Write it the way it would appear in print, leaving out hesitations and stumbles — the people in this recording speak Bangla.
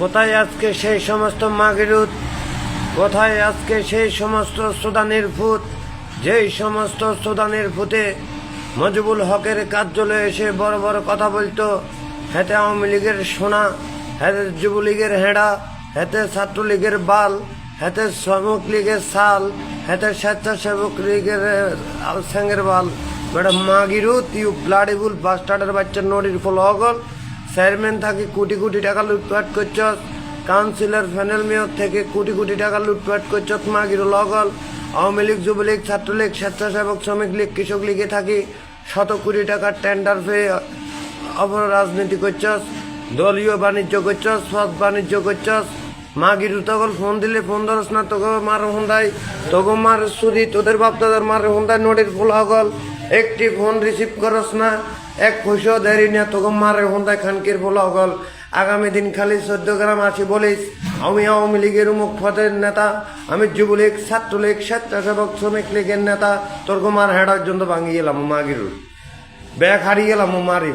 কোথায় আজকে সেই সমস্ত মাগিরুত? কোথায় আজকে সেই সমস্ত সুদানের ফুত? যেই সমস্ত সুদানের ফুতে মজিবুল হকের কার্যালয়ে এসে বড় বড় কথা বলতো, হাতে আওয়ামী লীগের সোনা, হাতে যুবলীগের হেঁড়া, হাতে ছাত্রলীগের বাল, হাতে শ্রমিক লীগের সাল, হাতে স্বেচ্ছাসেবক লীগের আলসেঙ্গের বাল। বেটা মাগিরুত, ইউ ব্লাডিবুল বাস্টার্ডের বাচ্চা নড়ির ফল হগল। চেয়ারম্যান থাকি কোটি কোটি টাকা লুটপাট করছস, কাউন্সিলর প্যানেল মেয়র থেকে কোটি কোটি টাকা লুটপাট করছস মাগিরুল হগল। আওয়ামী লীগ, যুবলীগ, ছাত্রলীগ, স্বেচ্ছাসেবক, শ্রমিক লীগ, কৃষক লীগে থাকি শত কোটি টাকার টেন্ডার পেয়ে রাজনীতি করছস, দলীয় বাণিজ্য করছস, সৎ বাণিজ্য করছস। মাগিরু তখন ফোন দিলে ফোন ধরস না, তোকে মার হুন্দাই, তোকে মার সুদি, তোদের বাপ দাদার মার হুন্দাই নড়ির ফুল হগল। একটি ফোন রিসিভ করস না, এক পয়সা দেরি না, তোকে মারে হুন্দাই খানকির ফুল হগল। আগামী দিন খালি 14 গ্রাম আসি বলিস আমি আওয়ামী লীগের মুখ পদের নেতা, আমি যুবলীগ, ছাত্রলীগ, স্বেচ্ছাসেবক, শ্রমিক লীগের নেতা, তোর মার হেঁড়ার জন্য ভাঙিয়ে গেলাম মাগিরুর ব্যাগ হারিয়ে গেলাম মারি।